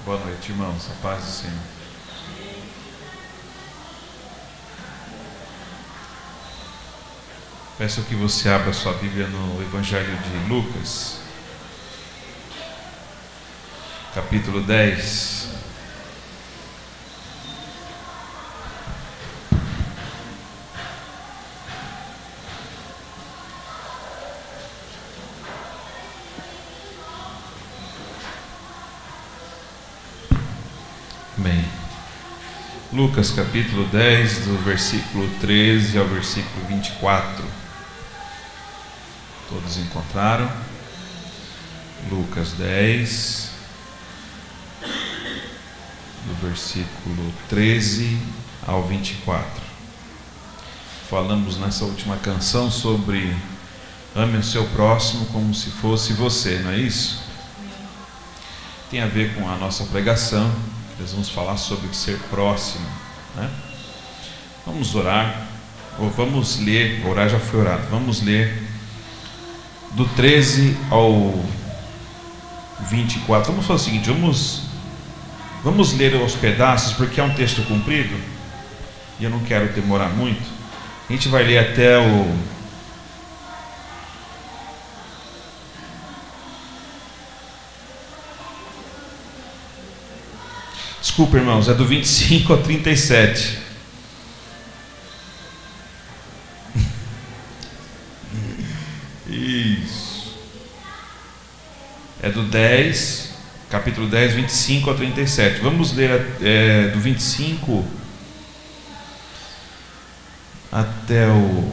Boa noite, irmãos. A paz do Senhor. Peço que você abra sua Bíblia no Evangelho de Lucas, capítulo 10. Bem, Lucas capítulo 10, do versículo 13 ao versículo 24. Todos encontraram? Lucas 10, do versículo 13 ao 24. Falamos nessa última canção sobre ame o seu próximo como se fosse você, não é isso? Tem a ver com a nossa pregação. Nós vamos falar sobre ser próximo, né? Vamos orar, ou vamos ler, orar já foi orado, vamos ler do 13 ao 24. Vamos fazer o seguinte, vamos ler aos pedaços, porque é um texto comprido, e eu não quero demorar muito. A gente vai ler até o... Desculpa, irmãos, é do 25 ao 37. Isso. É do 10, capítulo 10, 25 ao 37. Vamos ler do 25 até o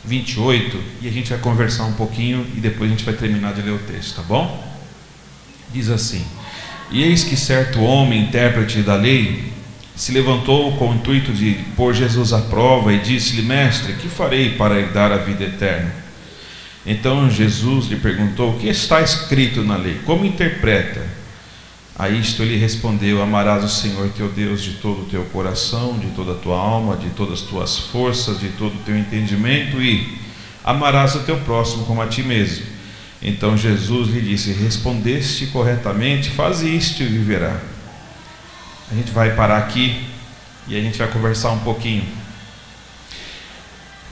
28, e a gente vai conversar um pouquinho e depois a gente vai terminar de ler o texto, tá bom? Diz assim: E eis que certo homem, intérprete da lei, se levantou com o intuito de pôr Jesus à prova e disse-lhe: Mestre, que farei para herdar a vida eterna? Então Jesus lhe perguntou: O que está escrito na lei? Como interpreta? A isto ele respondeu: Amarás o Senhor teu Deus de todo o teu coração, de toda a tua alma, de todas as tuas forças, de todo o teu entendimento, e amarás o teu próximo como a ti mesmo. Então Jesus lhe disse: Respondeste corretamente, faz isto e viverá. A gente vai parar aqui e a gente vai conversar um pouquinho.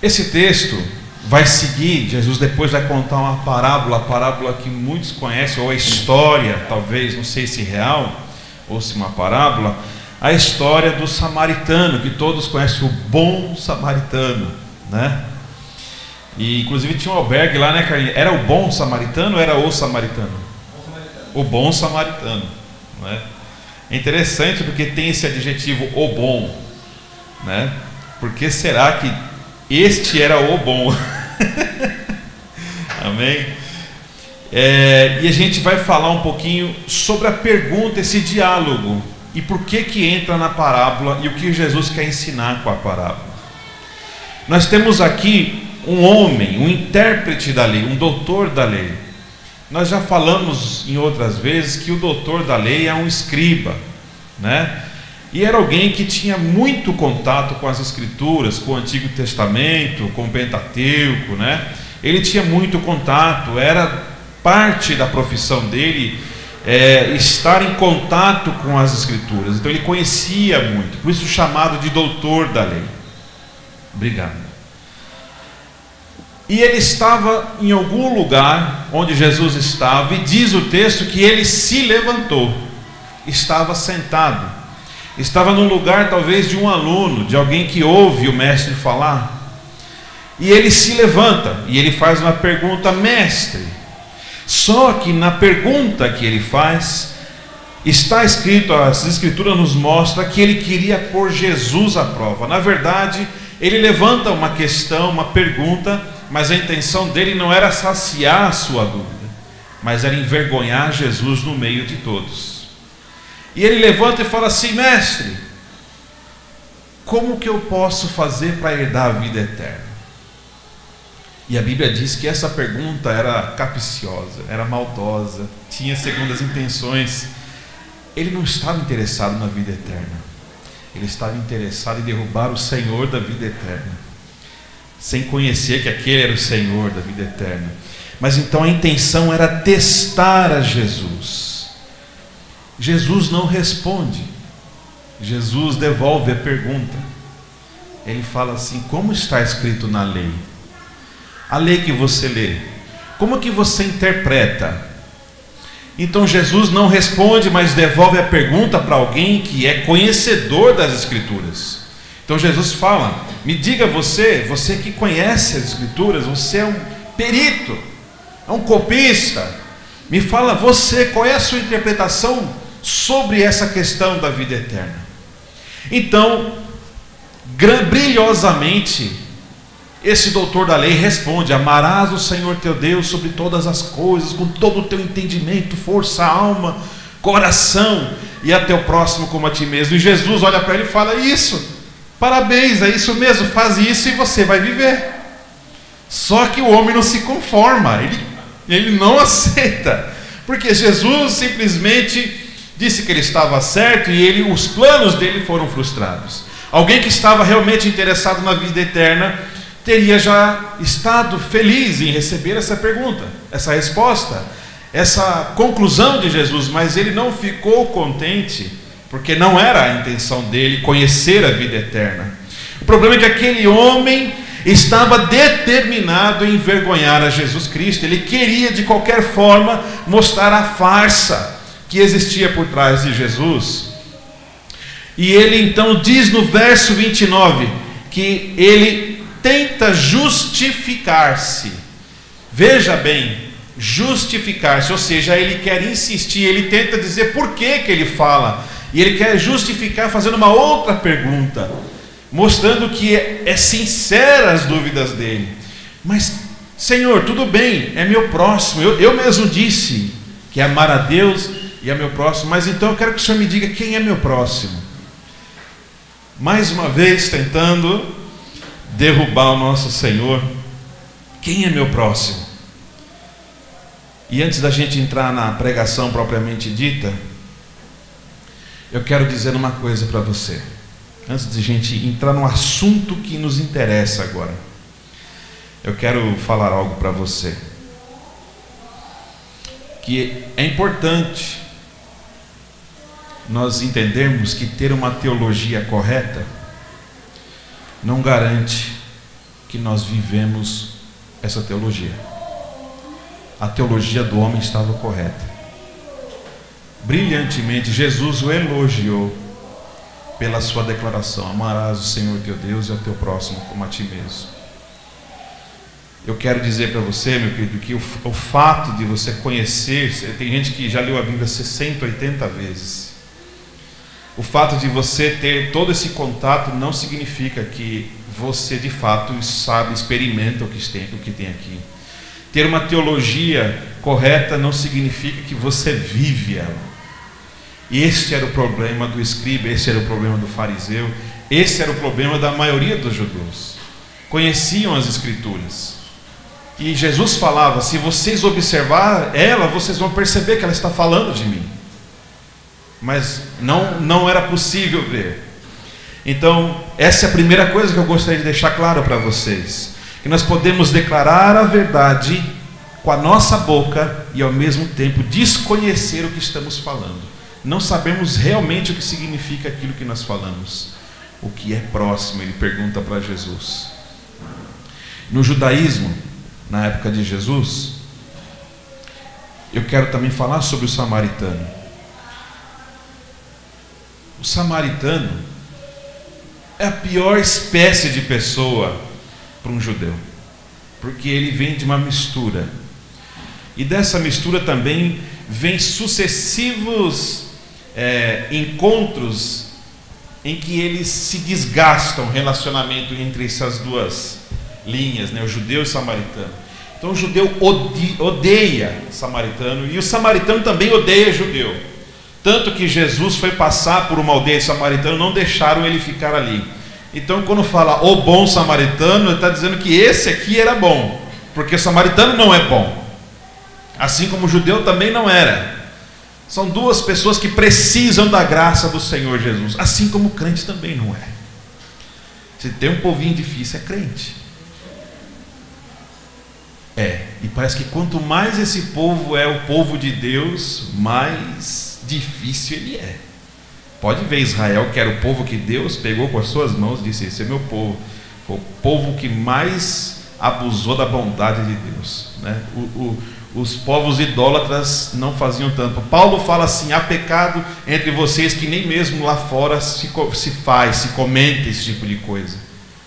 Esse texto vai seguir, Jesus depois vai contar uma parábola, a parábola que muitos conhecem, ou a história, talvez, não sei se real ou se uma parábola, a história do samaritano, que todos conhecem, o bom samaritano, né? E inclusive tinha um albergue lá, né, Carlinhos? Era o bom samaritano ou era o samaritano? O bom samaritano, não é? É interessante porque tem esse adjetivo, o bom, né? Por que será que este era o bom? Amém? E a gente vai falar um pouquinho sobre a pergunta, esse diálogo, e por que entra na parábola e o que Jesus quer ensinar com a parábola. Nós temos aqui um homem, um intérprete da lei, um doutor da lei. Nós já falamos em outras vezes que o doutor da lei é um escriba, né? E era alguém que tinha muito contato com as escrituras, com o Antigo Testamento, com o Pentateuco, né? Ele tinha muito contato, era parte da profissão dele, estar em contato com as escrituras. Então ele conhecia muito, por isso chamado de doutor da lei. Obrigado. E ele estava em algum lugar onde Jesus estava, e diz o texto que ele se levantou, estava sentado, estava num lugar talvez de um aluno, de alguém que ouve o mestre falar, e ele se levanta, e ele faz uma pergunta: Mestre. Só que na pergunta que ele faz, está escrito, as escrituras nos mostram que ele queria pôr Jesus à prova. Na verdade, ele levanta uma questão, uma pergunta, mas a intenção dele não era saciar a sua dúvida, mas era envergonhar Jesus no meio de todos. E ele levanta e fala assim: Mestre, como que eu posso fazer para herdar a vida eterna? E a Bíblia diz que essa pergunta era capciosa, era maldosa, tinha segundas intenções. Ele não estava interessado na vida eterna, ele estava interessado em derrubar o Senhor da vida eterna, sem conhecer que aquele era o Senhor da vida eterna. Mas então a intenção era testar a Jesus. Jesus não responde. Jesus devolve a pergunta. Ele fala assim: como está escrito na lei? A lei que você lê, como que você interpreta? Então Jesus não responde, mas devolve a pergunta para alguém que é conhecedor das Escrituras. Então Jesus fala: me diga você que conhece as Escrituras, você é um perito, é um copista, me fala você, qual é a sua interpretação sobre essa questão da vida eterna? Então, brilhosamente, esse doutor da lei responde: amarás o Senhor teu Deus sobre todas as coisas, com todo o teu entendimento, força, alma, coração, e a teu próximo como a ti mesmo. E Jesus olha para ele e fala: isso, parabéns, é isso mesmo, faz isso e você vai viver. Só que o homem não se conforma, ele não aceita, porque Jesus simplesmente disse que ele estava certo e os planos dele foram frustrados. Alguém que estava realmente interessado na vida eterna teria já estado feliz em receber essa pergunta, essa resposta, essa conclusão de Jesus, mas ele não ficou contente, porque não era a intenção dele conhecer a vida eterna. O problema é que aquele homem estava determinado em envergonhar a Jesus Cristo. Ele queria de qualquer forma mostrar a farsa que existia por trás de Jesus. E ele então diz no verso 29 que ele tenta justificar-se. Veja bem, justificar-se, ou seja, ele quer insistir, ele tenta dizer por que ele fala, e ele quer justificar fazendo uma outra pergunta, mostrando que é sincera as dúvidas dele. Mas, Senhor, tudo bem, é meu próximo, eu mesmo disse que é amar a Deus e é meu próximo, mas então eu quero que o Senhor me diga quem é meu próximo. Mais uma vez tentando derrubar o nosso Senhor. Quem é meu próximo? E antes da gente entrar na pregação propriamente dita, eu quero dizer uma coisa para você, antes de a gente entrar no assunto que nos interessa agora. Eu quero falar algo para você, que é importante nós entendermos que ter uma teologia correta não garante que nós vivemos essa teologia. A teologia do homem estava correta. Brilhantemente, Jesus o elogiou pela sua declaração: amarás o Senhor teu Deus e ao teu próximo como a ti mesmo. Eu quero dizer para você, meu querido, que o fato de você conhecer, tem gente que já leu a Bíblia 60, 80 vezes. O fato de você ter todo esse contato não significa que você de fato sabe, experimenta o que tem aqui. Ter uma teologia correta não significa que você vive ela. E este era o problema do escriba, esse era o problema do fariseu, esse era o problema da maioria dos judeus. Conheciam as Escrituras. E Jesus falava: se vocês observar ela, vocês vão perceber que ela está falando de mim. Mas não era possível ver. Então, essa é a primeira coisa que eu gostaria de deixar claro para vocês: que nós podemos declarar a verdade com a nossa boca e ao mesmo tempo desconhecer o que estamos falando. Não sabemos realmente o que significa aquilo que nós falamos. O que é próximo? Ele pergunta para Jesus. No judaísmo, na época de Jesus, eu quero também falar sobre o samaritano. O samaritano é a pior espécie de pessoa para um judeu, porque ele vem de uma mistura, e dessa mistura também vem sucessivos encontros em que eles se desgastam o relacionamento entre essas duas linhas, né? O judeu e o samaritano. Então o judeu odeia o samaritano, e o samaritano também odeia o judeu. Tanto que Jesus foi passar por uma aldeia samaritana, não deixaram ele ficar ali. Então quando fala o bom samaritano, ele está dizendo que esse aqui era bom, porque o samaritano não é bom, assim como o judeu também não era. São duas pessoas que precisam da graça do Senhor Jesus, assim como o crente também não é. Se tem um povinho difícil, é crente. E parece que quanto mais esse povo é o povo de Deus, mais difícil ele é. Pode ver, Israel, que era o povo que Deus pegou com as suas mãos e disse: esse é meu povo. Foi o povo que mais abusou da bondade de Deus, né? Os povos idólatras não faziam tanto. Paulo fala assim: há pecado entre vocês que nem mesmo lá fora se comenta esse tipo de coisa.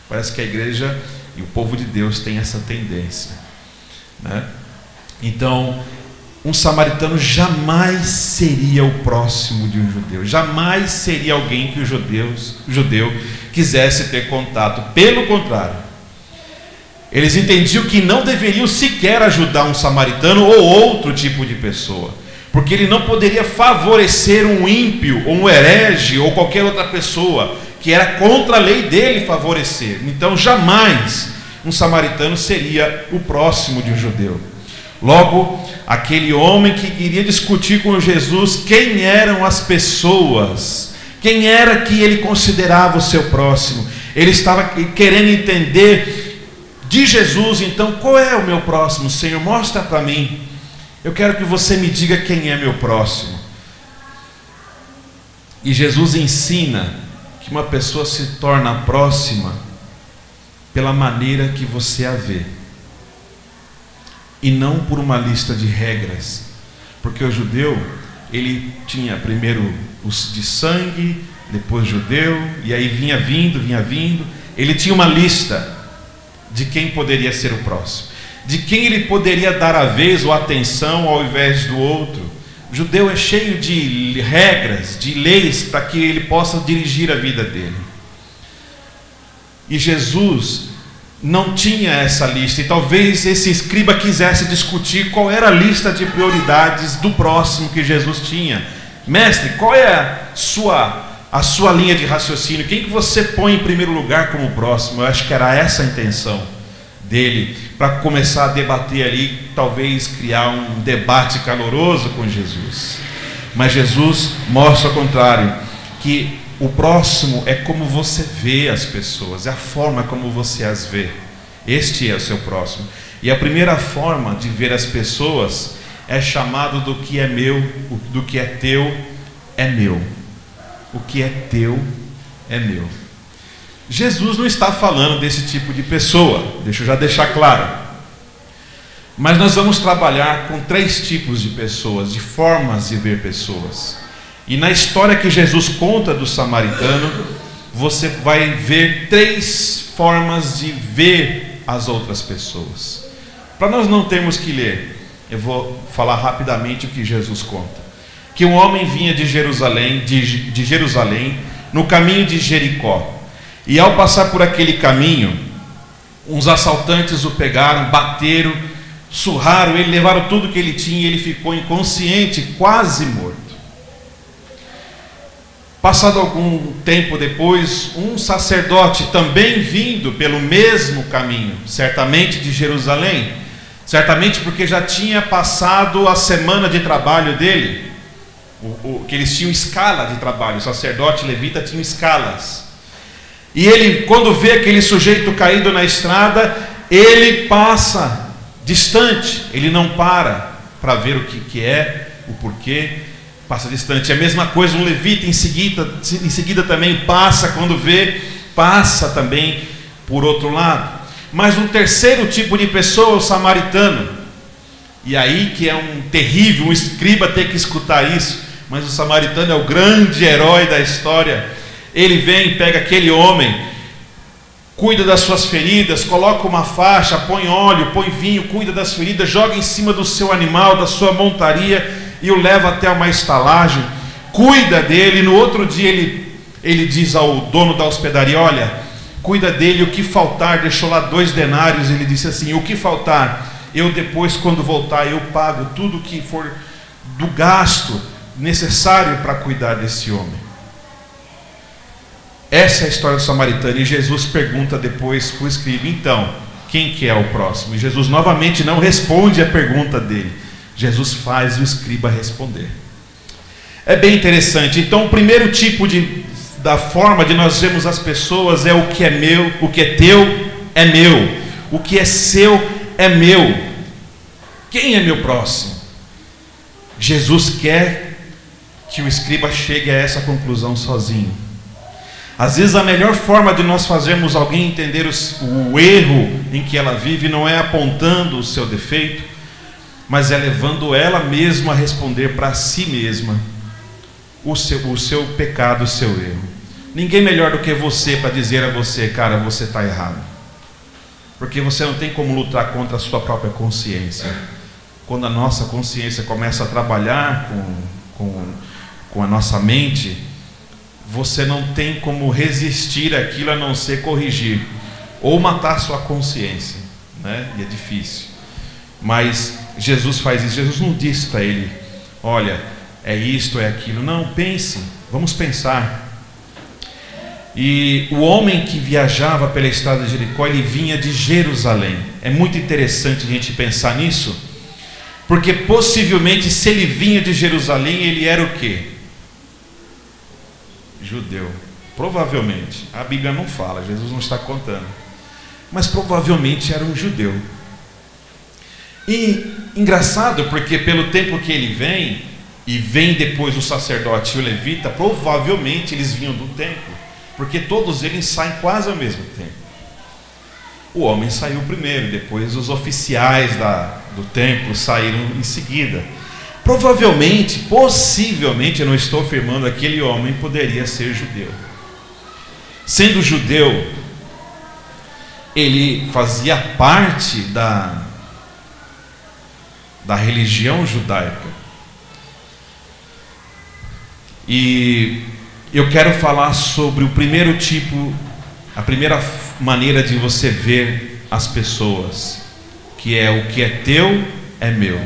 Parece que a igreja e o povo de Deus tem essa tendência, né? Então, um samaritano jamais seria o próximo de um judeu, jamais seria alguém que o judeu quisesse ter contato. Pelo contrário, eles entendiam que não deveriam sequer ajudar um samaritano ou outro tipo de pessoa, porque ele não poderia favorecer um ímpio, ou um herege, ou qualquer outra pessoa, que era contra a lei dele favorecer. Então jamais um samaritano seria o próximo de um judeu. Logo, aquele homem que queria discutir com Jesus quem eram as pessoas, quem era que ele considerava o seu próximo, ele estava querendo entender de Jesus. Então, qual é o meu próximo, Senhor? Mostra para mim. Eu quero que você me diga quem é meu próximo. E Jesus ensina que uma pessoa se torna próxima pela maneira que você a vê, e não por uma lista de regras, porque o judeu, ele tinha primeiro os de sangue, depois judeu, e aí vinha vindo, ele tinha uma lista de quem poderia ser o próximo, de quem ele poderia dar a vez ou atenção ao invés do outro. O judeu é cheio de regras, de leis, para que ele possa dirigir a vida dele. E Jesus não tinha essa lista, e talvez esse escriba quisesse discutir qual era a lista de prioridades do próximo que Jesus tinha. Mestre, qual é a sua linha de raciocínio? Quem que você põe em primeiro lugar como próximo? Eu acho que era essa a intenção dele, para começar a debater ali, talvez criar um debate caloroso com Jesus. Mas Jesus mostra ao contrário, que o próximo é como você vê as pessoas, é a forma como você as vê. Este é o seu próximo. E a primeira forma de ver as pessoas é chamado do que é meu, do que é teu é meu. O que é teu é meu. Jesus não está falando desse tipo de pessoa, deixa eu já deixar claro. Mas nós vamos trabalhar com 3 tipos de pessoas, de formas de ver pessoas. E na história que Jesus conta do samaritano, você vai ver 3 formas de ver as outras pessoas. Para nós não termos que ler, eu vou falar rapidamente o que Jesus conta. Que um homem vinha de Jerusalém, no caminho de Jericó. E ao passar por aquele caminho, uns assaltantes o pegaram, bateram, surraram ele, levaram tudo que ele tinha, e ele ficou inconsciente, quase morto. Passado algum tempo depois, um sacerdote também vindo pelo mesmo caminho, certamente de Jerusalém, certamente porque já tinha passado a semana de trabalho dele, que eles tinham escala de trabalho, o sacerdote levita tinha escalas, e ele, quando vê aquele sujeito caído na estrada, ele passa distante, ele não para ver o que é, o porquê, passa distante. É a mesma coisa, um levita em seguida também passa, quando vê, passa também por outro lado. Mas um terceiro tipo de pessoa, o samaritano, e aí que é um terrível, um escriba ter que escutar isso, mas o samaritano é o grande herói da história. Ele vem, pega aquele homem, cuida das suas feridas, coloca uma faixa, põe óleo, põe vinho, cuida das feridas, joga em cima do seu animal, da sua montaria, e o leva até uma estalagem, cuida dele. No outro dia ele diz ao dono da hospedaria: olha, cuida dele, o que faltar, deixou lá 2 denários, ele disse assim: o que faltar, eu depois quando voltar eu pago tudo que for do gasto necessário para cuidar desse homem. Essa é a história do samaritano. E Jesus pergunta depois para o escriba: então, quem que é o próximo? E Jesus novamente não responde a pergunta dele, Jesus faz o escriba responder. É bem interessante. Então, o primeiro tipo da forma de nós vermos as pessoas é o que é meu, o que é teu é meu, o que é seu é meu. Quem é meu próximo? Jesus quer que o escriba chegue a essa conclusão sozinho. Às vezes a melhor forma de nós fazermos alguém entender o erro em que ela vive não é apontando o seu defeito, mas é levando ela mesma a responder para si mesma o seu pecado, o seu erro. Ninguém melhor do que você para dizer a você: cara, você está errado. Porque você não tem como lutar contra a sua própria consciência. Quando a nossa consciência começa a trabalhar com a nossa mente, você não tem como resistir àquilo a não ser corrigir ou matar a sua consciência, né? E é difícil. Mas Jesus faz isso. Jesus não disse para ele: olha, é isto, é aquilo. Não, pense, vamos pensar. E o homem que viajava pela estrada de Jericó, ele vinha de Jerusalém. É muito interessante a gente pensar nisso, porque possivelmente se ele vinha de Jerusalém, ele era o quê? Judeu. Provavelmente. A Bíblia não fala, Jesus não está contando, mas provavelmente era um judeu. E engraçado, porque pelo tempo que ele vem, e vem depois o sacerdote e o levita, provavelmente eles vinham do templo, porque todos eles saem quase ao mesmo tempo. O homem saiu primeiro, depois os oficiais do templo saíram em seguida. Provavelmente, possivelmente, eu não estou afirmando, aquele homem poderia ser judeu. Sendo judeu, ele fazia parte da religião judaica. E eu quero falar sobre o primeiro tipo, a primeira maneira de você ver as pessoas, que é: o que é teu é meu.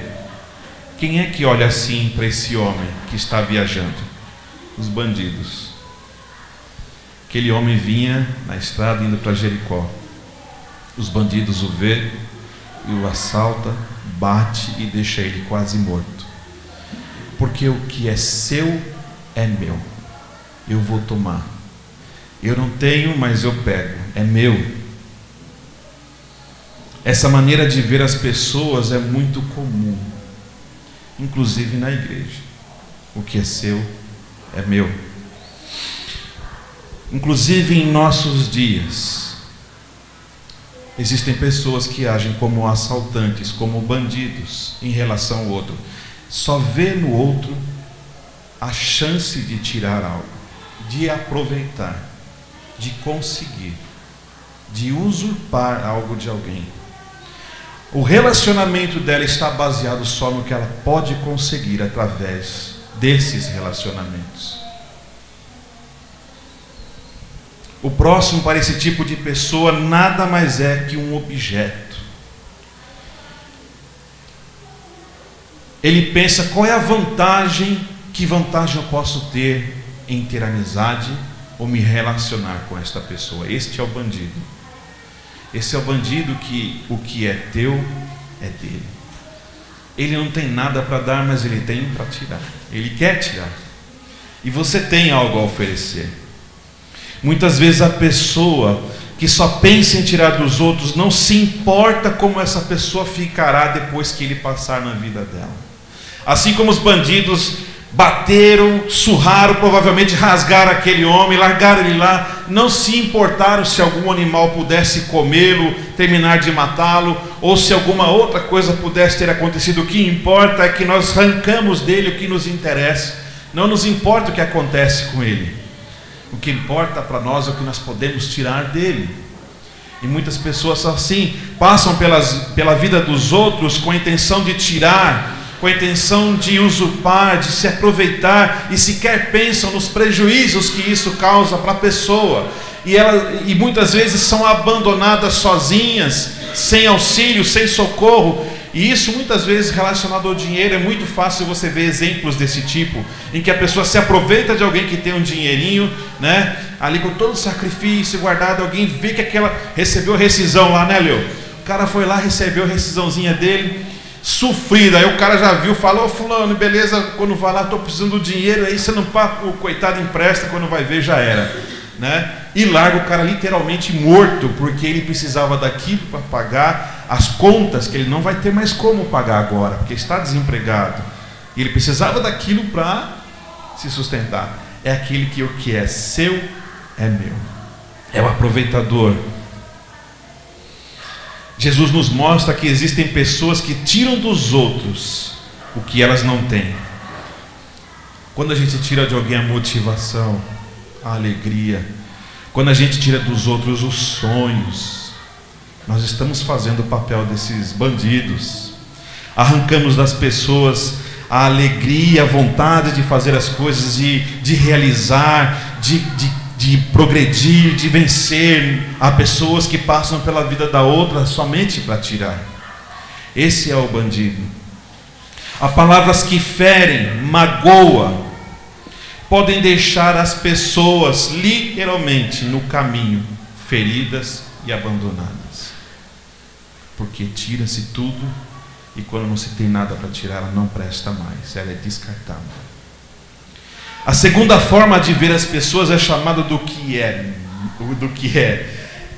Quem é que olha assim para esse homem que está viajando? Os bandidos. Aquele homem vinha na estrada indo para Jericó. Os bandidos o vê e o assalta, bate e deixa ele quase morto. Porque o que é seu é meu. Eu vou tomar. Eu não tenho, mas eu pego. É meu. Essa maneira de ver as pessoas é muito comum, inclusive na igreja. O que é seu é meu. Inclusive em nossos dias, existem pessoas que agem como assaltantes, como bandidos em relação ao outro. Só vê no outro a chance de tirar algo, de aproveitar, de conseguir, de usurpar algo de alguém. O relacionamento dela está baseado só no que ela pode conseguir através desses relacionamentos. O próximo para esse tipo de pessoa nada mais é que um objeto. Ele pensa: qual é a vantagem, que vantagem eu posso ter em ter amizade ou me relacionar com esta pessoa? Este é o bandido. Esse é o bandido que o que é teu é dele. Ele não tem nada para dar, mas ele tem para tirar. Ele quer tirar. E você tem algo a oferecer. Muitas vezes a pessoa que só pensa em tirar dos outros não se importa como essa pessoa ficará depois que ele passar na vida dela. Assim como os bandidos bateram, surraram, provavelmente rasgaram aquele homem, largaram ele lá, não se importaram se algum animal pudesse comê-lo, terminar de matá-lo, ou se alguma outra coisa pudesse ter acontecido. O que importa é que nós arrancamos dele o que nos interessa. Não nos importa o que acontece com ele. O que importa para nós é o que nós podemos tirar dele. E muitas pessoas assim passam pela vida dos outros com a intenção de tirar, com a intenção de usurpar, de se aproveitar, e sequer pensam nos prejuízos que isso causa para a pessoa. E muitas vezes são abandonadas sozinhas, sem auxílio, sem socorro. E isso muitas vezes relacionado ao dinheiro. É muito fácil você ver exemplos desse tipo, em que a pessoa se aproveita de alguém que tem um dinheirinho, né? Ali com todo o sacrifício guardado, alguém vê que aquela recebeu rescisão lá, né, Leo? O cara foi lá, recebeu a rescisãozinha dele, sofrida. Aí o cara já viu, falou: fulano, beleza, quando vai lá, estou precisando do dinheiro. Aí você não paga, o coitado empresta, quando vai ver já era, né? E larga o cara literalmente morto, porque ele precisava daquilo para pagar as contas que ele não vai ter mais como pagar agora, porque está desempregado. E ele precisava daquilo para se sustentar. É aquele que o que é seu é meu. É o aproveitador. Jesus nos mostra que existem pessoas que tiram dos outros o que elas não têm. Quando a gente tira de alguém a motivação, a alegria, quando a gente tira dos outros os sonhos, nós estamos fazendo o papel desses bandidos. Arrancamos das pessoas a alegria, a vontade de fazer as coisas, de realizar, de progredir, de vencer. Há pessoas que passam pela vida da outra somente para tirar. Esse é o bandido. Há palavras que ferem, magoam, podem deixar as pessoas literalmente no caminho, feridas e abandonadas. Porque tira-se tudo e quando não se tem nada para tirar, ela não presta mais, ela é descartável. A segunda forma de ver as pessoas é chamada do que é.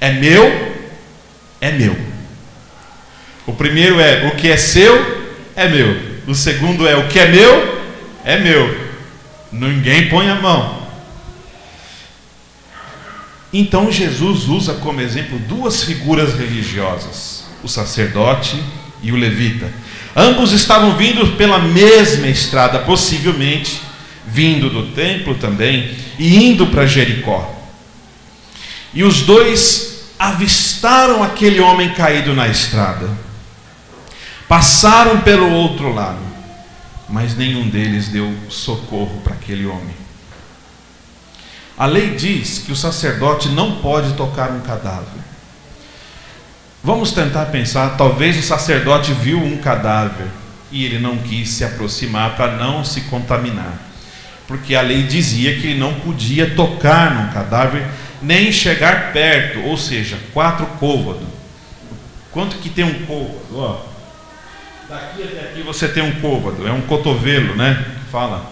É meu, é meu. O primeiro é o que é seu, é meu. O segundo é o que é meu, é meu. Ninguém põe a mão. Então Jesus usa como exemplo duas figuras religiosas, o sacerdote e o levita. Ambos estavam vindo pela mesma estrada, possivelmente vindo do templo também e indo para Jericó. E os dois avistaram aquele homem caído na estrada. Passaram pelo outro lado, mas nenhum deles deu socorro para aquele homem. A lei diz que o sacerdote não pode tocar um cadáver. Vamos tentar pensar, talvez o sacerdote viu um cadáver e ele não quis se aproximar para não se contaminar, porque a lei dizia que ele não podia tocar num cadáver, nem chegar perto, ou seja, 4 côvados. Quanto que tem um côvado? Ó, daqui até aqui você tem um côvado, é um cotovelo, né? Fala.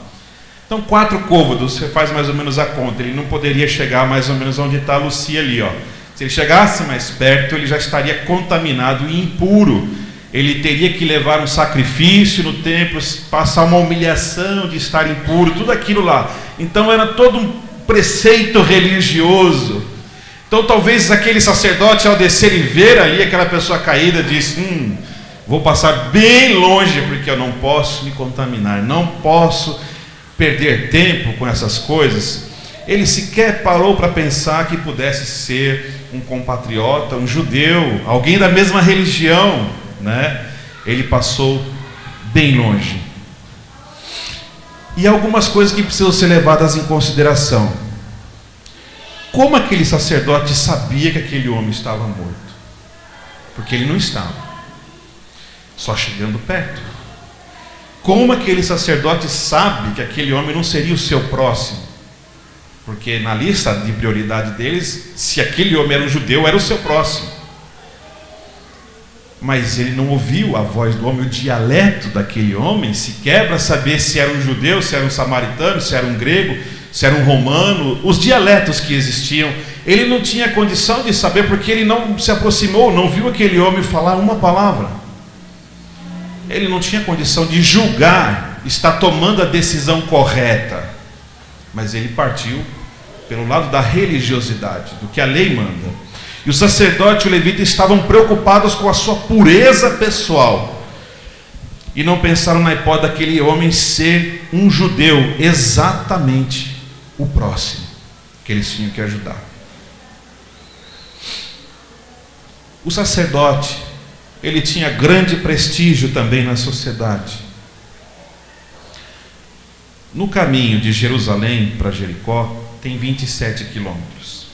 Então 4 côvados, você faz mais ou menos a conta. Ele não poderia chegar mais ou menos onde está a Lucia ali, ó. Se ele chegasse mais perto, ele já estaria contaminado e impuro. Ele teria que levar um sacrifício no templo, passar uma humilhação de estar impuro, tudo aquilo lá. Então era todo um preceito religioso. Então talvez aquele sacerdote, ao descer e ver ali aquela pessoa caída, disse: vou passar bem longe, porque eu não posso me contaminar, não posso perder tempo com essas coisas. Ele sequer parou para pensar que pudesse ser um compatriota, um judeu, alguém da mesma religião, né? Ele passou bem longe. E algumas coisas que precisam ser levadas em consideração. Como aquele sacerdote sabia que aquele homem estava morto? Porque ele não estava, só chegando perto. Como aquele sacerdote sabe que aquele homem não seria o seu próximo? Porque na lista de prioridade deles, se aquele homem era um judeu, era o seu próximo. Mas ele não ouviu a voz do homem, o dialeto daquele homem sequer para saber se era um judeu, se era um samaritano, se era um grego, se era um romano, os dialetos que existiam. Ele não tinha condição de saber, porque ele não se aproximou, não viu aquele homem falar uma palavra. Ele não tinha condição de julgar, está tomando a decisão correta. Mas ele partiu pelo lado da religiosidade, do que a lei manda. E o sacerdote e o levita estavam preocupados com a sua pureza pessoal. E não pensaram na hipótese daquele homem ser um judeu, exatamente o próximo que eles tinham que ajudar. O sacerdote, ele tinha grande prestígio também na sociedade. No caminho de Jerusalém para Jericó tem 27 quilômetros.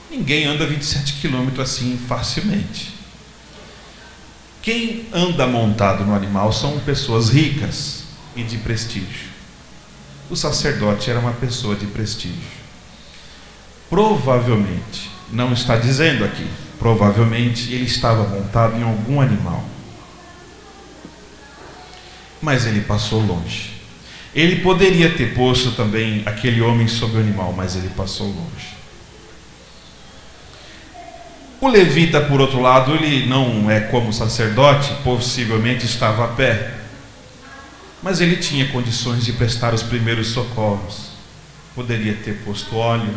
Ninguém anda 27 quilômetros assim facilmente. Quem anda montado no animal são pessoas ricas e de prestígio. O sacerdote era uma pessoa de prestígio. Provavelmente, não está dizendo aqui, provavelmente ele estava montado em algum animal. Mas ele passou longe. Ele poderia ter posto também aquele homem sobre o animal, mas ele passou longe. O levita, por outro lado, ele não é como o sacerdote, possivelmente estava a pé. mas ele tinha condições de prestar os primeiros socorros. Poderia ter posto óleo,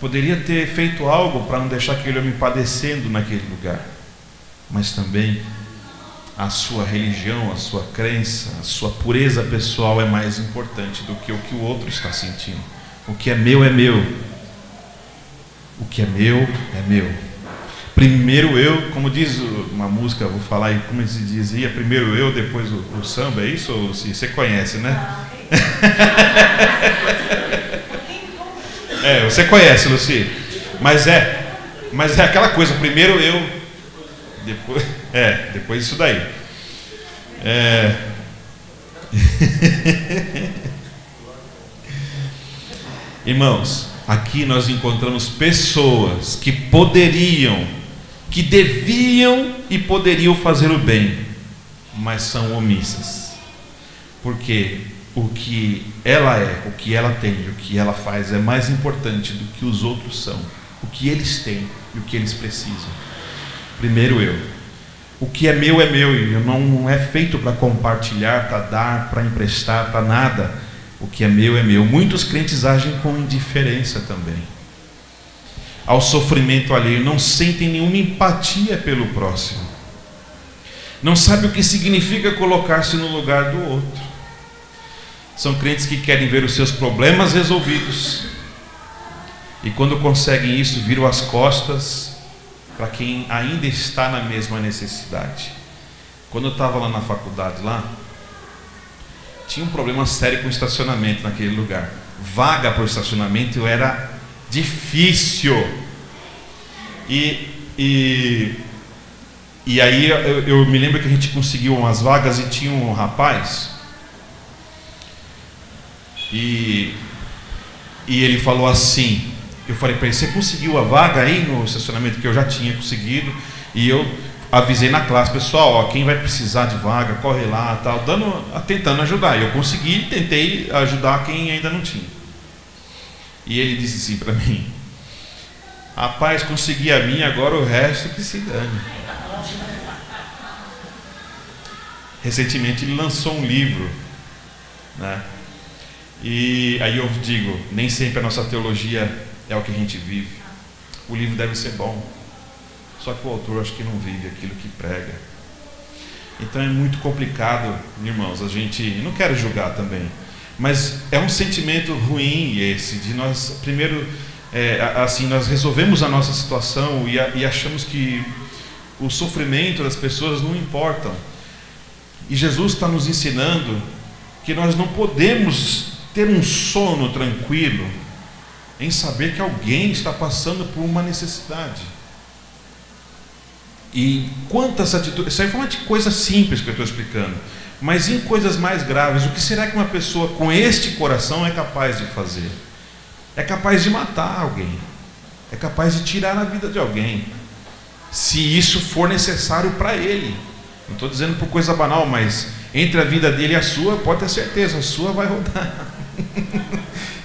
poderia ter feito algo para não deixar aquele homem padecendo naquele lugar, mas também a sua religião, a sua crença, a sua pureza pessoal é mais importante do que o outro está sentindo. O que é meu é meu. O que é meu é meu. Primeiro eu, como diz uma música, vou falar aí como se dizia, primeiro eu, depois o samba, é isso? Ou se você conhece, né? Você conhece, Luci. Mas é aquela coisa, primeiro eu, depois isso daí. Irmãos, aqui nós encontramos pessoas que poderiam, que deviam e poderiam fazer o bem, mas são omissas, porque o que ela é, o que ela tem, o que ela faz é mais importante do que os outros são, o que eles têm e o que eles precisam. Primeiro eu. O que é meu e não é feito para compartilhar, para dar, para emprestar, para nada. O que é meu é meu. Muitos crentes agem com indiferença também ao sofrimento alheio, não sentem nenhuma empatia pelo próximo, não sabem o que significa colocar-se no lugar do outro. São crentes que querem ver os seus problemas resolvidos, e quando conseguem isso, viram as costas para quem ainda está na mesma necessidade. Quando eu estava lá na faculdade, tinha um problema sério com o estacionamento naquele lugar. Vaga para o estacionamento era difícil. E aí eu me lembro que a gente conseguiu umas vagas e tinha um rapaz, e ele falou assim, eu falei para ele, você conseguiu a vaga aí no estacionamento? Que eu já tinha conseguido, e eu avisei na classe, pessoal, quem vai precisar de vaga, corre lá, tal, tentando ajudar. Eu consegui, tentei ajudar quem ainda não tinha. E ele disse assim para mim, rapaz, consegui a minha, agora o resto que se dane. Recentemente ele lançou um livro, né? E aí eu digo, nem sempre a nossa teologia é o que a gente vive. O livro deve ser bom, só que o autor acho que não vive aquilo que prega. Então é muito complicado, irmãos, a gente, não quero julgar também, mas é um sentimento ruim esse, de nós, primeiro, assim, nós resolvemos a nossa situação e achamos que o sofrimento das pessoas não importam. E Jesus está nos ensinando que nós não podemos ter um sono tranquilo em saber que alguém está passando por uma necessidade. E quantas atitudes, isso aí foi uma coisa simples que eu estou explicando, mas em coisas mais graves, o que será que uma pessoa com este coração é capaz de fazer? É capaz de matar alguém, é capaz de tirar a vida de alguém, se isso for necessário para ele. Não estou dizendo por coisa banal, mas entre a vida dele e a sua, pode ter certeza, a sua vai rodar.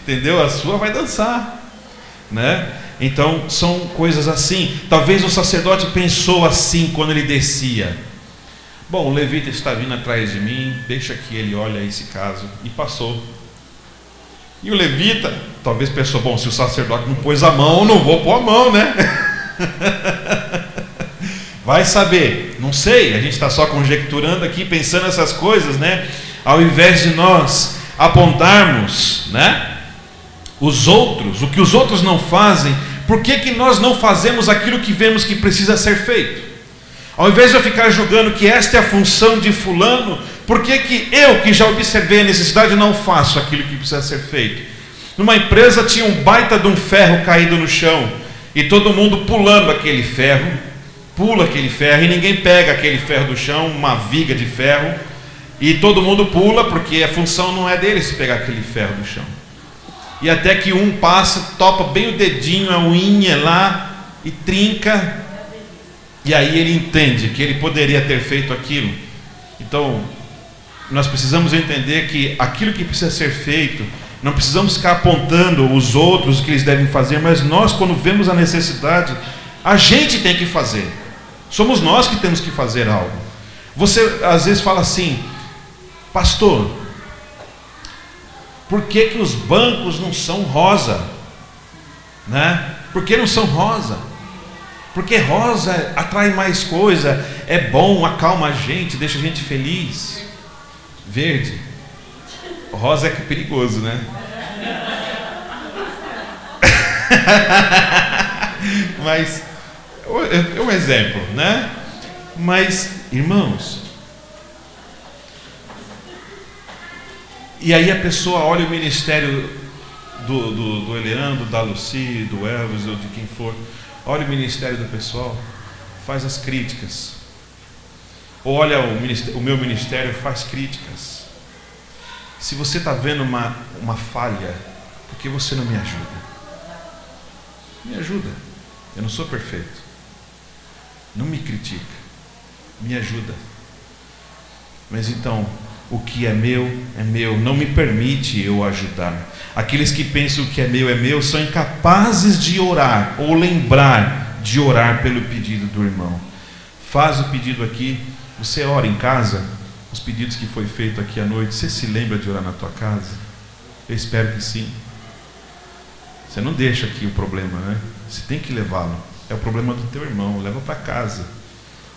Entendeu? A sua vai dançar, né? Então são coisas assim. Talvez o sacerdote pensou assim quando ele descia: bom, o levita está vindo atrás de mim, deixa que ele olhe esse caso, e passou. E o levita talvez pensou: bom, se o sacerdote não pôs a mão, não vou pôr a mão, né? Vai saber, não sei, a gente está só conjecturando aqui, pensando essas coisas, né? Ao invés de nós apontarmos, né, os outros, o que os outros não fazem, por que nós não fazemos aquilo que vemos que precisa ser feito? Ao invés de eu ficar julgando que esta é a função de fulano, por que eu, que já observei a necessidade, não faço aquilo que precisa ser feito? Numa empresa tinha um baita de um ferro caído no chão, e todo mundo pulando aquele ferro, pula aquele ferro, e ninguém pega aquele ferro do chão, uma viga de ferro, e todo mundo pula, porque a função não é deles pegar aquele ferro do chão. E até que um passa, topa bem o dedinho, a unha lá, e trinca, e aí ele entende que ele poderia ter feito aquilo. Então, nós precisamos entender que aquilo que precisa ser feito, não precisamos ficar apontando os outros o que eles devem fazer, mas nós, quando vemos a necessidade, a gente tem que fazer. Somos nós que temos que fazer algo. Você às vezes fala assim: Pastor, por que os bancos não são rosa? Né? Por que não são rosa? Porque rosa atrai mais coisa, é bom, acalma a gente, deixa a gente feliz. Verde, rosa é perigoso, né? Mas é um exemplo, né? Mas, irmãos, e aí a pessoa olha o ministério do Eleandro, da Lucy, do Elvis ou de quem for, olha o ministério do pessoal, faz as críticas. Olha o meu ministério, faz críticas. Se você está vendo uma falha, por que você não me ajuda? Me ajuda. Eu não sou perfeito. Não me critica. Me ajuda. Mas então, o que é meu, não me permite eu ajudar. Aqueles que pensam que é meu são incapazes de orar ou lembrar de orar pelo pedido do irmão. Faz o pedido aqui, você ora em casa, os pedidos que foi feito aqui à noite, você se lembra de orar na tua casa? Eu espero que sim. Você não deixa aqui o problema, né? Você tem que levá-lo. É o problema do teu irmão, leva para casa.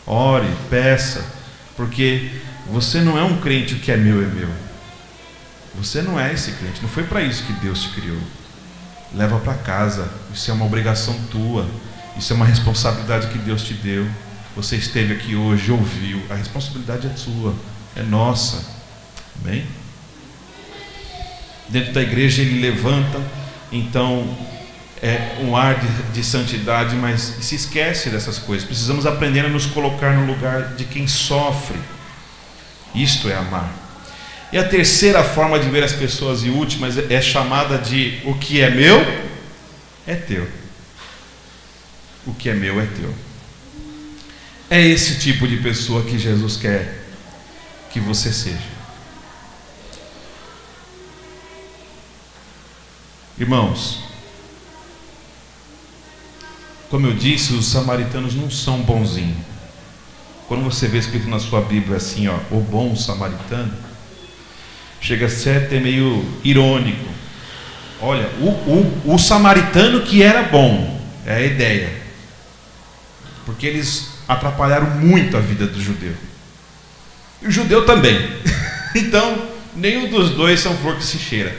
Ore, peça, porque você não é um crente, o que é meu. Você não é esse crente, não foi para isso que Deus te criou. Leva para casa, isso é uma obrigação tua, isso é uma responsabilidade que Deus te deu. Você esteve aqui hoje, ouviu, a responsabilidade é sua, é nossa. Amém? Dentro da igreja ele levanta, então é um ar de santidade, mas se esquece dessas coisas. Precisamos aprender a nos colocar no lugar de quem sofre. Isto é amar. E a terceira forma de ver as pessoas, e última, é chamada de: o que é meu é teu. O que é meu é teu. É esse tipo de pessoa que Jesus quer que você seja. Irmãos, como eu disse, os samaritanos não são bonzinhos. Quando você vê escrito na sua Bíblia assim, ó, o bom samaritano, chega a ser até meio irônico. Olha, o samaritano que era bom, é a ideia. Porque eles atrapalharam muito a vida do judeu. E o judeu também. Então, nenhum dos dois são flor que se cheira.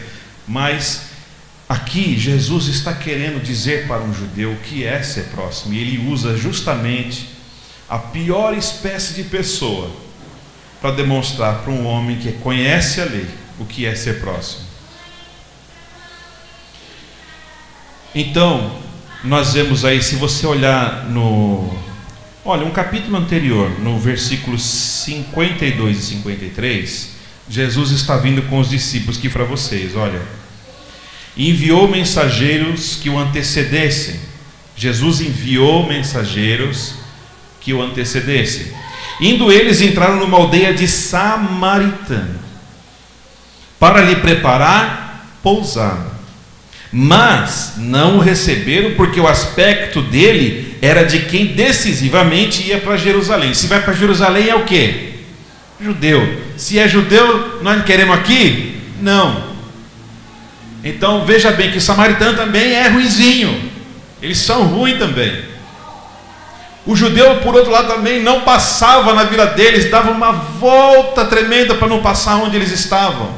Mas aqui Jesus está querendo dizer para um judeu o que é ser próximo. E ele usa justamente a pior espécie de pessoa para demonstrar para um homem que conhece a lei o que é ser próximo. Então, nós vemos aí, se você olhar um capítulo anterior, no versículos 52 e 53, Jesus está vindo com os discípulos que para vocês, olha, enviou mensageiros que o antecedessem. Jesus enviou mensageiros que o antecedessem. Indo eles, entraram numa aldeia de Samaritano, para lhe preparar pousada. Mas não o receberam, porque o aspecto dele era de quem decisivamente ia para Jerusalém. Se vai para Jerusalém é o quê? Judeu. Se é judeu, nós queremos aqui? Não. Então veja bem que o samaritano também é ruinzinho. Eles são ruins também. O judeu, por outro lado, também não passava na vila deles, dava uma volta tremenda para não passar onde eles estavam.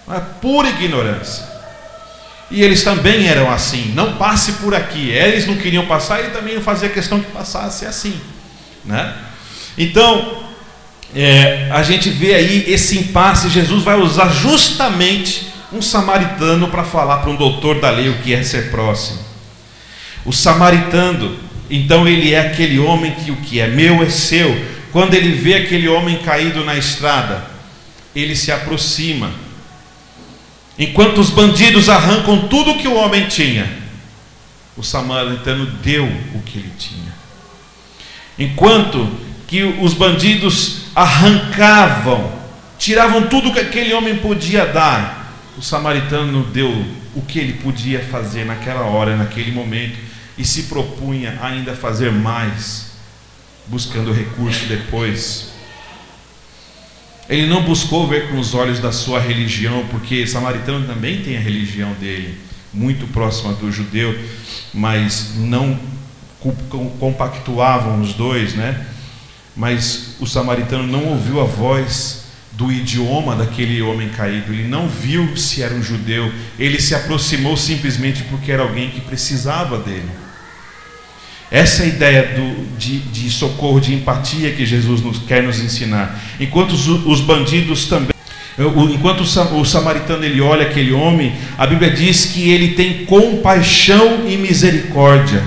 Uma pura ignorância. E eles também eram assim: não passe por aqui. Eles não queriam passar, e também não fazia questão que passasse assim, né? Então, a gente vê aí esse impasse. Jesus vai usar justamente um samaritano para falar para um doutor da lei o que é ser próximo. O samaritano, então, ele é aquele homem que o que é meu é seu. Quando ele vê aquele homem caído na estrada, ele se aproxima. Enquanto os bandidos arrancam tudo que o homem tinha, o samaritano deu o que ele tinha. Enquanto que os bandidos arrancavam, tiravam tudo que aquele homem podia dar, o samaritano deu o que ele podia fazer naquela hora, naquele momento, e se propunha ainda a fazer mais, buscando recurso depois. Ele não buscou ver com os olhos da sua religião, porque samaritano também tem a religião dele, muito próxima do judeu, mas não compactuavam os dois, né? Mas o samaritano não ouviu a voz do idioma daquele homem caído, ele não viu se era um judeu, ele se aproximou simplesmente porque era alguém que precisava dele. Essa é a ideia de socorro, de empatia que Jesus quer nos ensinar. Enquanto os bandidos também, enquanto o samaritano ele olha aquele homem, a Bíblia diz que ele tem compaixão e misericórdia.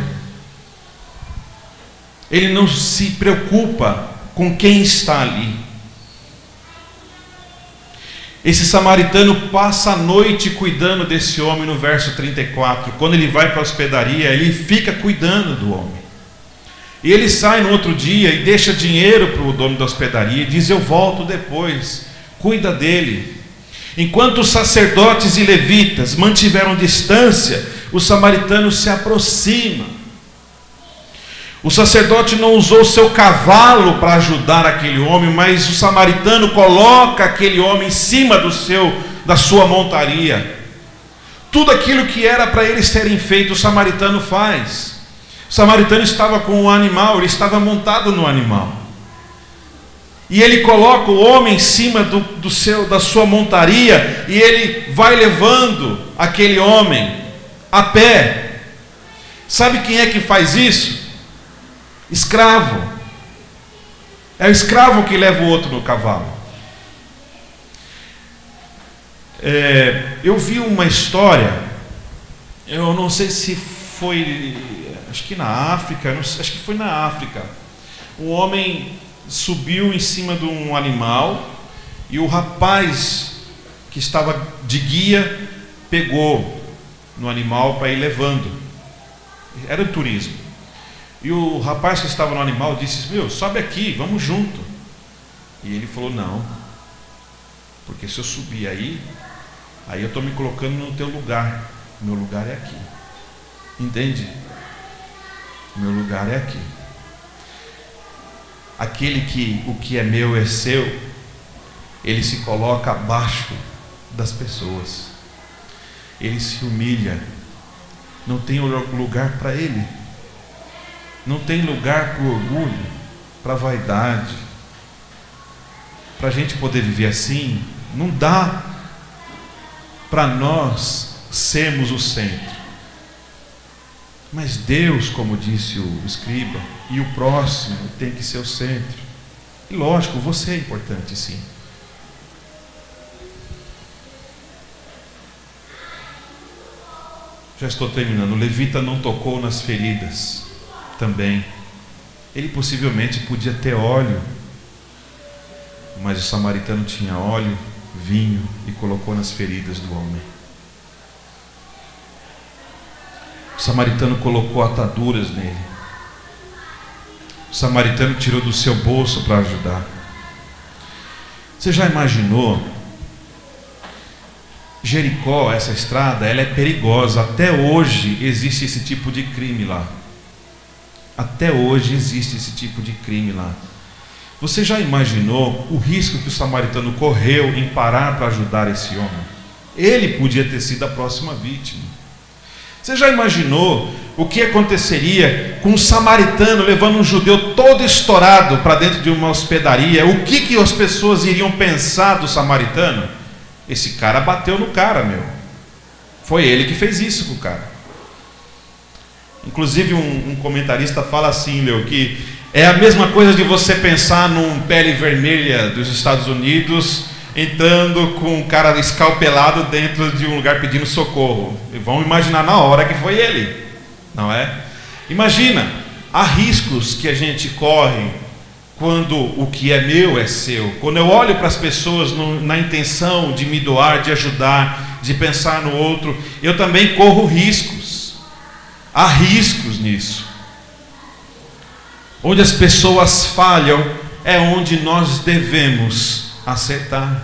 Ele não se preocupa com quem está ali. Esse samaritano passa a noite cuidando desse homem no verso 34. Quando ele vai para a hospedaria, ele fica cuidando do homem. E ele sai no outro dia e deixa dinheiro para o dono da hospedaria e diz: eu volto depois, cuida dele. Enquanto os sacerdotes e levitas mantiveram distância, o samaritano se aproxima. O sacerdote não usou seu cavalo para ajudar aquele homem, mas o samaritano coloca aquele homem em cima da sua montaria. Tudo aquilo que era para eles terem feito, o samaritano faz. O samaritano estava com o animal, ele estava montado no animal. E ele coloca o homem em cima da sua montaria, e ele vai levando aquele homem a pé. Sabe quem é que faz isso? Escravo. É o escravo que leva o outro no cavalo. Eu vi uma história, eu não sei se foi, acho que na África, acho que foi na África. Um homem subiu em cima de um animal e o rapaz que estava de guia pegou no animal para ir levando. Era o turismo. E o rapaz que estava no animal disse: meu, sobe aqui, vamos junto. E ele falou: não, porque se eu subir aí eu estou me colocando no teu lugar. Meu lugar é aqui. Entende? Meu lugar é aqui. Aquele que o que é meu é seu, ele se coloca abaixo das pessoas. Ele se humilha. Não tem lugar para ele. Não tem lugar para o orgulho, para a vaidade. Para a gente poder viver assim, não dá para nós sermos o centro. Mas Deus, como disse o escriba, e o próximo tem que ser o centro. E lógico, você é importante sim. Já estou terminando. O levita não tocou nas feridas também. Ele possivelmente podia ter óleo, mas o samaritano tinha óleo, vinho e colocou nas feridas do homem. O samaritano colocou ataduras nele. O samaritano tirou do seu bolso para ajudar. Você já imaginou? Jericó, essa estrada, ela é perigosa. Até hoje existe esse tipo de crime lá. Até hoje existe esse tipo de crime lá. Você já imaginou o risco que o samaritano correu em parar para ajudar esse homem? Ele podia ter sido a próxima vítima. Você já imaginou o que aconteceria com um samaritano levando um judeu todo estourado para dentro de uma hospedaria? O que as pessoas iriam pensar do samaritano? Esse cara bateu no cara, meu. Foi ele que fez isso com o cara. Inclusive um comentarista fala assim, meu, que é a mesma coisa de você pensar num pele vermelha dos Estados Unidos entrando com um cara escalpelado dentro de um lugar pedindo socorro. E vão imaginar na hora que foi ele, não é? Imagina, há riscos que a gente corre quando o que é meu é seu. Quando eu olho para as pessoas na intenção de me doar, de ajudar, de pensar no outro, eu também corro riscos. Há riscos nisso. Onde as pessoas falham é onde nós devemos acertar.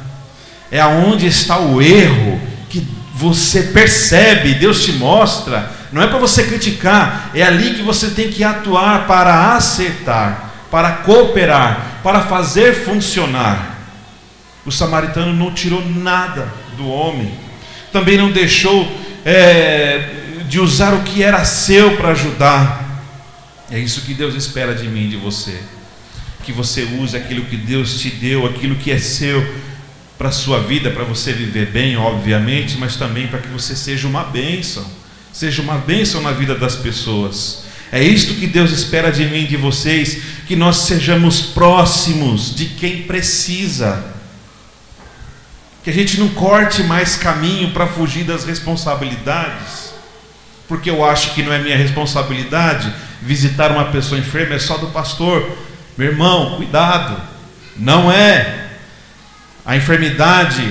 É aonde está o erro que você percebe, Deus te mostra. Não é para você criticar, é ali que você tem que atuar para acertar, para cooperar, para fazer funcionar. O samaritano não tirou nada do homem, também não deixou de usar o que era seu para ajudar. É isso que Deus espera de mim e de você, que você use aquilo que Deus te deu, aquilo que é seu, para a sua vida, para você viver bem, obviamente, mas também para que você seja uma bênção na vida das pessoas. É isto que Deus espera de mim e de vocês, que nós sejamos próximos de quem precisa, que a gente não corte mais caminho para fugir das responsabilidades, porque eu acho que não é minha responsabilidade visitar uma pessoa enferma, é só do pastor. Meu irmão, cuidado, não é. A enfermidade,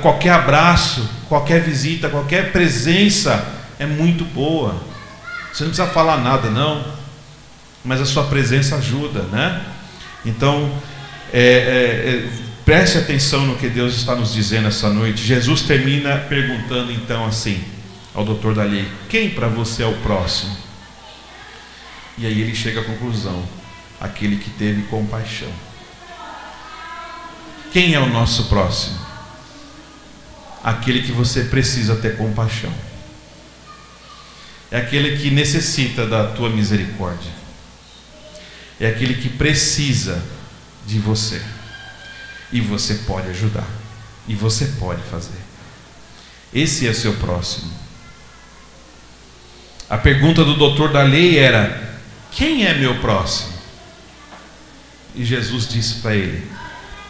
qualquer abraço, qualquer visita, qualquer presença é muito boa. Você não precisa falar nada não, mas a sua presença ajuda, né? Então, preste atenção no que Deus está nos dizendo essa noite. Jesus termina perguntando então assim ao doutor da lei: quem para você é o próximo? E aí ele chega à conclusão: aquele que teve compaixão. Quem é o nosso próximo? Aquele que você precisa ter compaixão. É aquele que necessita da tua misericórdia. É aquele que precisa de você. E você pode ajudar. E você pode fazer. Esse é o seu próximo. A pergunta do doutor da lei era: quem é meu próximo? E Jesus disse para ele: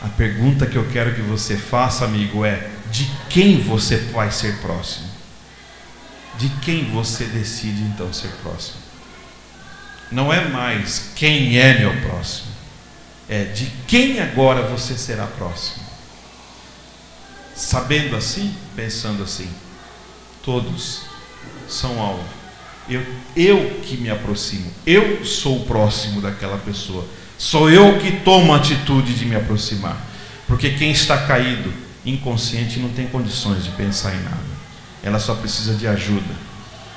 a pergunta que eu quero que você faça, amigo, é: de quem você vai ser próximo? De quem você decide então ser próximo? Não é mais quem é meu próximo, é de quem agora você será próximo. Sabendo assim, pensando assim, todos são alvo. Eu que me aproximo, eu sou o próximo daquela pessoa. Sou eu que tomo a atitude de me aproximar, porque quem está caído, inconsciente, não tem condições de pensar em nada. Ela só precisa de ajuda.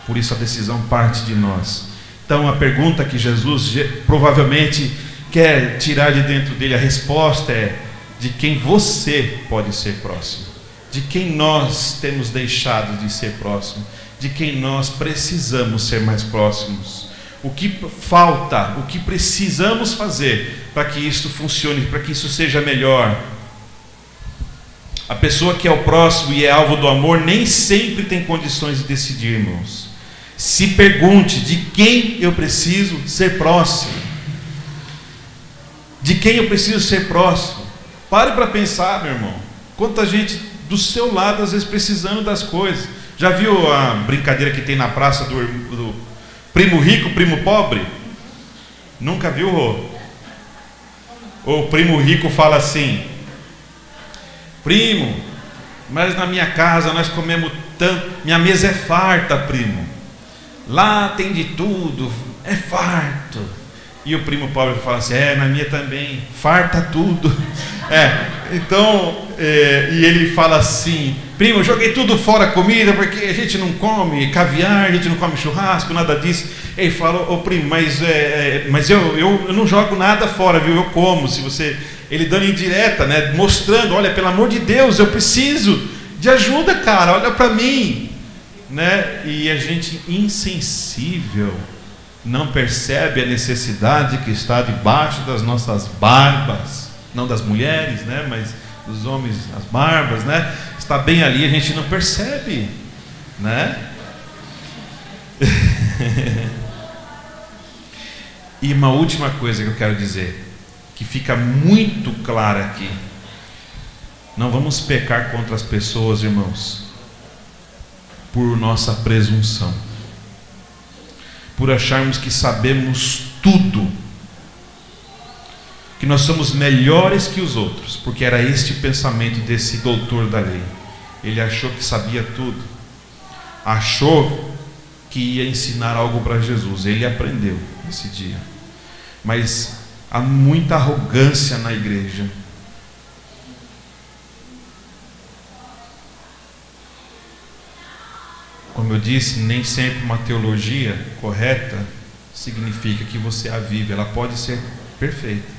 Por isso a decisão parte de nós. Então a pergunta que Jesus provavelmente quer tirar de dentro dele, a resposta é: de quem você pode ser próximo? De quem nós temos deixado de ser próximo? De quem nós precisamos ser mais próximos? O que falta, o que precisamos fazer para que isso funcione, para que isso seja melhor? A pessoa que é o próximo e é alvo do amor nem sempre tem condições de decidir, irmãos. Se pergunte: de quem eu preciso ser próximo? De quem eu preciso ser próximo? Pare para pensar, meu irmão. Quanta gente do seu lado às vezes precisando das coisas. Já viu a brincadeira que tem na praça do primo rico, primo pobre? Nunca viu, Rô? O primo rico fala assim: primo, mas na minha casa nós comemos tanto, minha mesa é farta, primo. Lá tem de tudo, é farto. E o primo pobre fala assim: na minha também, farta tudo. Então, e ele fala assim: primo, joguei tudo fora a comida, porque a gente não come caviar, a gente não come churrasco, nada disso. Ele fala: ô primo, mas eu não jogo nada fora, viu? Eu como. Se você... Ele dando indireta, né? Mostrando: olha, pelo amor de Deus, eu preciso de ajuda, cara, olha para mim, né? E a gente insensível não percebe a necessidade que está debaixo das nossas barbas, não das mulheres, né? Mas dos homens, as barbas, né? Está bem ali, a gente não percebe, né? E uma última coisa que eu quero dizer, que fica muito clara aqui: não vamos pecar contra as pessoas, irmãos, por nossa presunção, por acharmos que sabemos tudo, que nós somos melhores que os outros, porque era este pensamento desse doutor da lei. Ele achou que sabia tudo, achou que ia ensinar algo para Jesus. Ele aprendeu esse dia, mas há muita arrogância na igreja. Como eu disse, nem sempre uma teologia correta significa que você a vive. Ela pode ser perfeita.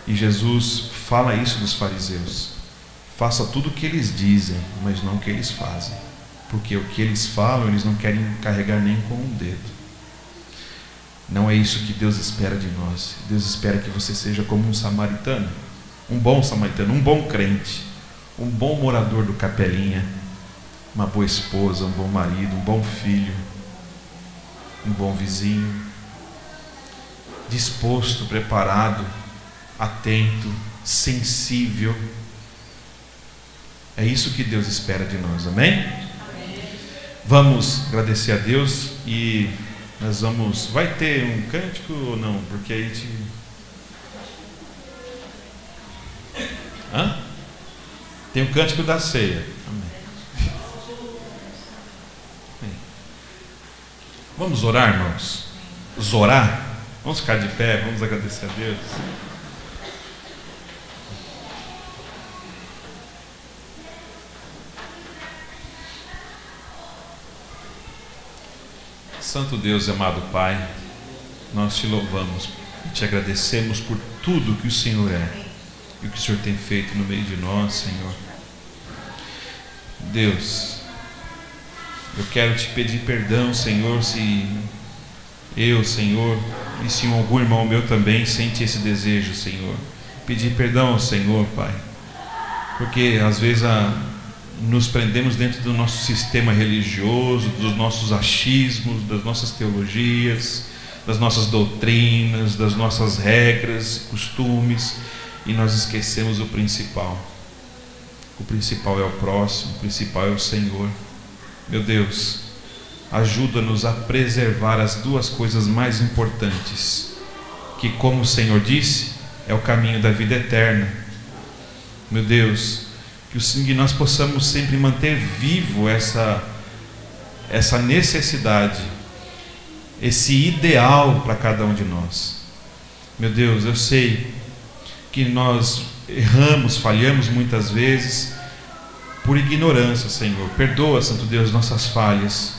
E Jesus fala isso dos fariseus: faça tudo o que eles dizem, mas não o que eles fazem, porque o que eles falam eles não querem carregar nem com um dedo. Não é isso que Deus espera de nós. Deus espera que você seja como um samaritano, um bom samaritano, um bom crente, um bom morador do Capelinha, uma boa esposa, um bom marido, um bom filho, um bom vizinho, disposto, preparado, atento, sensível. É isso que Deus espera de nós, amém? Vamos agradecer a Deus e nós vamos... Vai ter um cântico ou não? Porque a gente... Tem o cântico da ceia. Amém. Vamos orar, irmãos? Orar? Vamos ficar de pé, vamos agradecer a Deus. Santo Deus e amado Pai, nós te louvamos e te agradecemos por tudo que o Senhor é e o que o Senhor tem feito no meio de nós, Senhor. Deus, eu quero te pedir perdão, Senhor, se eu, Senhor, e se algum irmão meu também sente esse desejo, Senhor. Pedir perdão ao Senhor, Pai, porque às vezes nos prendemos dentro do nosso sistema religioso, dos nossos achismos, das nossas teologias, das nossas doutrinas, das nossas regras, costumes, e nós esquecemos o principal. O principal é o próximo, o principal é o Senhor. Meu Deus, ajuda-nos a preservar as duas coisas mais importantes, que, como o Senhor disse, é o caminho da vida eterna. Meu Deus, que nós possamos sempre manter vivo essa necessidade, esse ideal para cada um de nós. Meu Deus, eu sei que nós erramos, falhamos muitas vezes por ignorância, Senhor. Perdoa, Santo Deus, nossas falhas.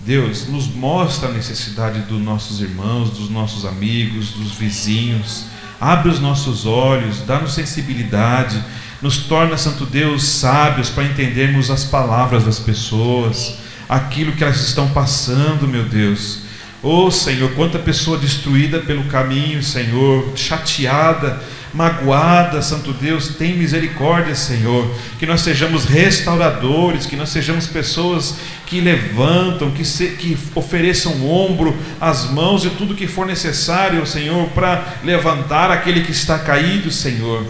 Deus, nos mostra a necessidade dos nossos irmãos, dos nossos amigos, dos vizinhos. Abre os nossos olhos, dá-nos sensibilidade, nos torna, Santo Deus, sábios para entendermos as palavras das pessoas, aquilo que elas estão passando, meu Deus. Oh, Senhor, quanta pessoa destruída pelo caminho, Senhor, chateada, magoada, Santo Deus, tem misericórdia, Senhor, que nós sejamos restauradores, que nós sejamos pessoas que levantam, que ofereçam ombro, as mãos e tudo que for necessário, Senhor, para levantar aquele que está caído, Senhor.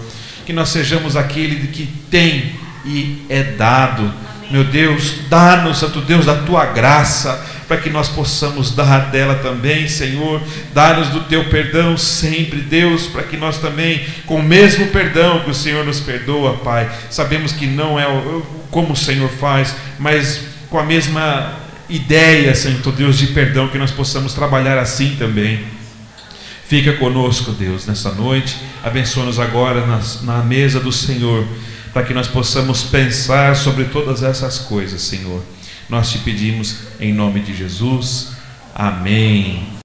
Que nós sejamos aquele que tem e é dado. Meu Deus, dá-nos, Santo Deus, da Tua graça, para que nós possamos dar dela também, Senhor. Dá-nos do Teu perdão sempre, Deus, para que nós também, com o mesmo perdão que o Senhor nos perdoa, Pai, sabemos que não é como o Senhor faz, mas com a mesma ideia, Santo Deus, de perdão, que nós possamos trabalhar assim também. Fica conosco, Deus, nessa noite. Abençoa-nos agora na mesa do Senhor, para que nós possamos pensar sobre todas essas coisas, Senhor. Nós te pedimos em nome de Jesus. Amém.